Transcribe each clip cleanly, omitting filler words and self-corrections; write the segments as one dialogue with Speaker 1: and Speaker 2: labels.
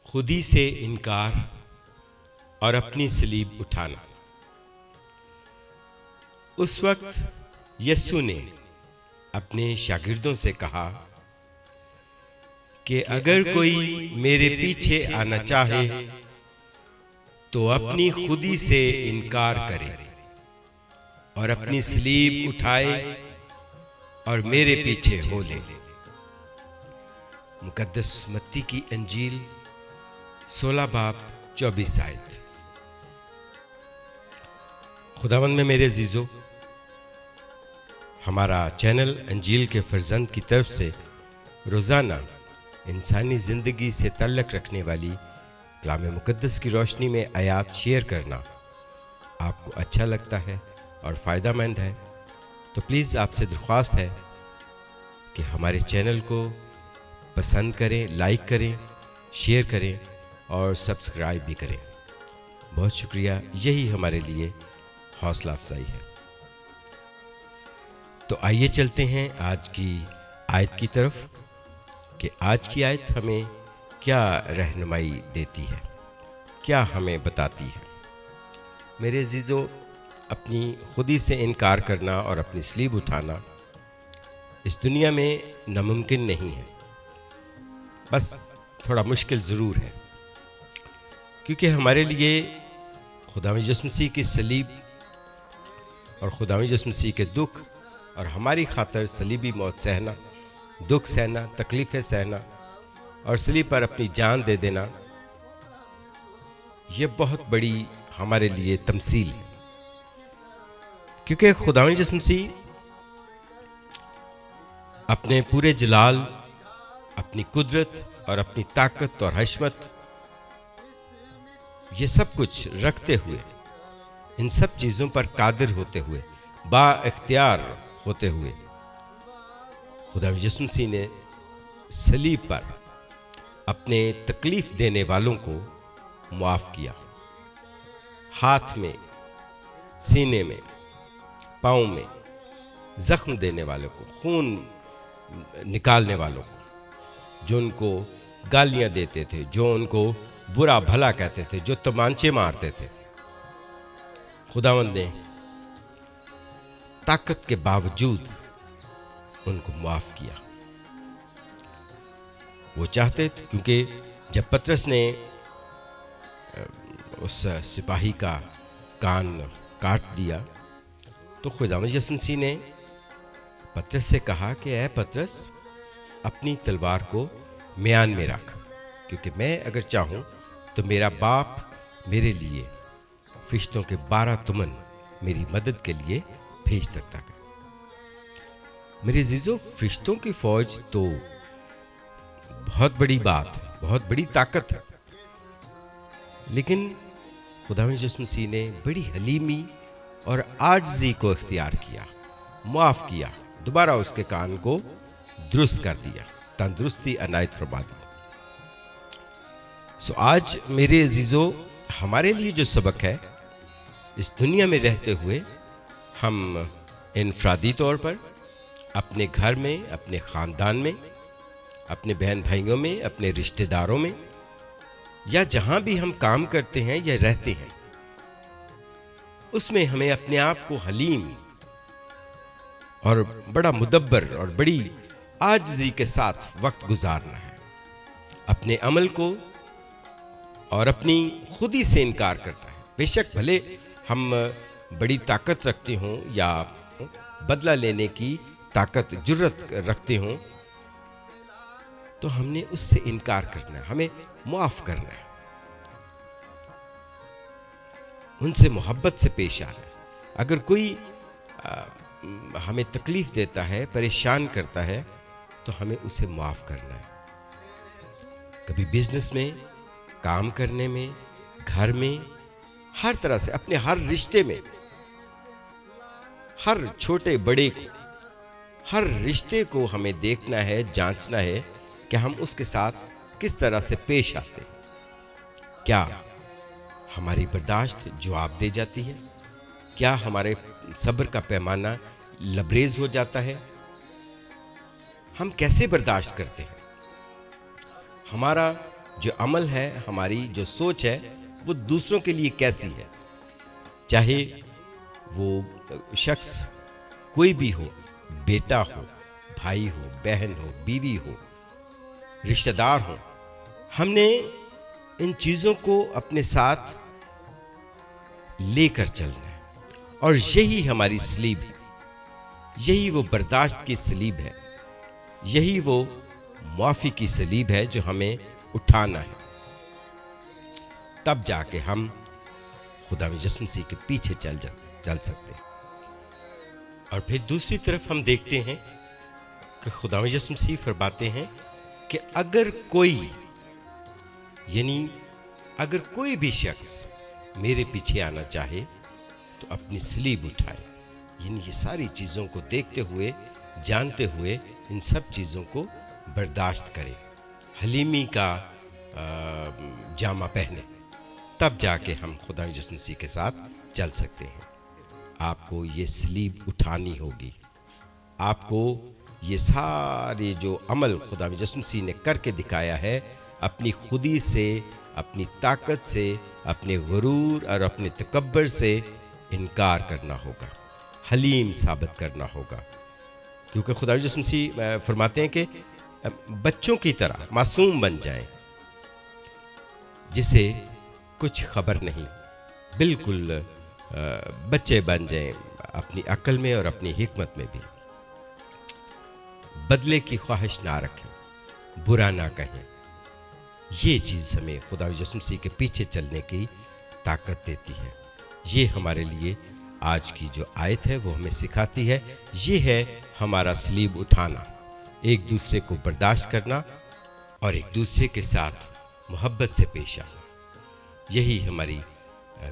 Speaker 1: खुदी से इनकार और अपनी सलीब उठाना। उस वक्त यीशु ने अपने शागिर्दों से कहा कि अगर कोई मेरे पीछे आना चाहे तो अपनी खुदी से इनकार करे और अपनी सलीब उठाए और मेरे पीछे हो ले। मुकद्दस मत्ती की अंजील 16 बाब 24 आयत। खुदावंद में मेरे अजीजों, हमारा चैनल अंजील के फर्जंद की तरफ से रोज़ाना इंसानी ज़िंदगी से ताल्लुक़ रखने वाली कलाम मुक़द्दस की रोशनी में आयात शेयर करना आपको अच्छा लगता है और फ़ायदामंद है, तो प्लीज़ आपसे दरख्वास्त है कि हमारे चैनल को पसंद करें, लाइक करें, शेयर करें और सब्सक्राइब भी करें। बहुत शुक्रिया, यही हमारे लिए हौसला अफजाई है। तो आइए चलते हैं आज की आयत की तरफ कि आज की आयत हमें क्या रहनुमाई देती है, क्या हमें बताती है। मेरे अजीज़ों, अपनी खुदी से इनकार करना और अपनी सलीब उठाना इस दुनिया में नामुमकिन नहीं है, बस थोड़ा मुश्किल ज़रूर है, क्योंकि हमारे लिए खुदावंद यीशु मसीह की सलीब और खुदावंद यीशु मसीह के दुख और हमारी खातर सलीबी मौत सहना, दुख सहना, तकलीफ़ें सहना और सलीब पर अपनी जान दे देना, ये बहुत बड़ी हमारे लिए तमसील है। क्योंकि खुदावंद यीशु मसीह अपने पूरे जलाल, अपनी कुदरत और अपनी ताकत और हशमत, ये सब कुछ रखते हुए, इन सब चीज़ों पर कादिर होते हुए, बाइख्तियार होते हुए, खुदावंद यीशु मसीह ने सलीब पर अपने तकलीफ़ देने वालों को मुआफ़ किया। हाथ में, सीने में, पाँव में ज़ख्म देने वालों को, खून निकालने वालों को, जो उनको गालियाँ देते थे, जो उनको बुरा भला कहते थे, जो तमांचे मारते थे, खुदावंद ने ताकत के बावजूद उनको माफ़ किया। वो चाहते थे, क्योंकि जब पतरस ने उस सिपाही का कान काट दिया तो खुदावंद यीशु मसीह ने पतरस से कहा कि ऐ पतरस, अपनी तलवार को म्यान में रख, क्योंकि मैं अगर चाहूँ तो मेरा बाप मेरे लिए फरिश्तों के 12 तुमन मेरी मदद के लिए भेज सकता है। मेरे अजीज़ों, फरिश्तों की फौज तो बहुत बड़ी बात है, बहुत बड़ी ताकत है, लेकिन खुदावंद यीशु मसीह ने बड़ी हलीमी और आजिज़ी को इख्तियार किया, मुआफ़ किया, दोबारा उसके कान को दुरुस्त कर दिया, तंदुरुस्ती अनायत फरमा दी। सो आज मेरे अजीज़ों, हमारे लिए जो सबक है, इस दुनिया में रहते हुए हम इनफरादी तौर पर अपने घर में, अपने ख़ानदान में, अपने बहन भाइयों में, अपने रिश्तेदारों में, या जहाँ भी हम काम करते हैं या रहते हैं, उसमें हमें अपने आप को हलीम और बड़ा मुदब्बर और बड़ी आजिज़ी के साथ वक्त गुजारना है। अपने अमल को और अपनी खुदी से इनकार करना है। बेशक भले हम बड़ी ताकत रखते हों या बदला लेने की ताकत, जुर्रत रखते हों, तो हमने उससे इनकार करना है, हमें मुआफ़ करना है, उनसे मोहब्बत से पेश आना है। अगर कोई हमें तकलीफ़ देता है, परेशान करता है, तो हमें उसे मुआफ़ करना है। कभी बिजनेस में, काम करने में, घर में, हर तरह से, अपने हर रिश्ते में, हर छोटे बड़े को, हर रिश्ते को हमें देखना है, जांचना है कि हम उसके साथ किस तरह से पेश आते हैं। क्या हमारी बर्दाश्त जवाब दे जाती है? क्या हमारे सब्र का पैमाना लबरेज हो जाता है? हम कैसे बर्दाश्त करते हैं? हमारा जो अमल है, हमारी जो सोच है, वो दूसरों के लिए कैसी है। चाहे वो शख्स कोई भी हो, बेटा हो, भाई हो, बहन हो, बीवी हो, रिश्तेदार हो, हमने इन चीज़ों को अपने साथ लेकर चलना है। और यही हमारी सलीब है, यही वो बर्दाश्त की सलीब है, यही वो मुआफ़ी की सलीब है जो हमें उठाना है। तब जाके हम खुदा यीशु मसीह के पीछे चल सकते हैं। और फिर दूसरी तरफ हम देखते हैं कि खुदा यीशु मसीह फरमाते हैं कि अगर कोई भी शख्स मेरे पीछे आना चाहे तो अपनी सलीब उठाए। यानी ये सारी चीज़ों को देखते हुए, जानते हुए, इन सब चीज़ों को बर्दाश्त करे, हलीमी का जामा पहने, तब जाके हम खुदा यीशु मसीह के साथ चल सकते हैं। आपको ये सलीब उठानी होगी। आपको ये सारे जो अमल खुदा यीशु मसीह ने करके दिखाया है, अपनी खुदी से, अपनी ताकत से, अपने गुरूर और अपने तकब्बर से इनकार करना होगा, हलीम साबित करना होगा। क्योंकि खुदा यीशु मसीह फरमाते हैं कि बच्चों की तरह मासूम बन जाएं, जिसे कुछ खबर नहीं, बिल्कुल बच्चे बन जाएं अपनी अक्ल में और अपनी हिकमत में भी। बदले की ख्वाहिश ना रखें, बुरा ना कहें। ये चीज़ हमें खुदा यीशु मसीह के पीछे चलने की ताकत देती है। ये हमारे लिए आज की जो आयत है वो हमें सिखाती है। ये है हमारा सलीब उठाना, एक दूसरे को बर्दाश्त करना और एक दूसरे के साथ मोहब्बत से पेश आना। यही हमारी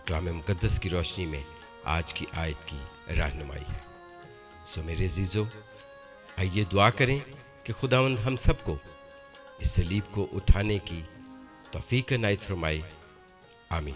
Speaker 1: कलाम मुक़द्दस की रोशनी में आज की आयत की रहनुमाई है। सो मेरे अज़ीज़ों, आइए दुआ करें कि खुदावंद हम सबको इस सलीब को उठाने की तौफीक इनायत फरमाए। आमीन।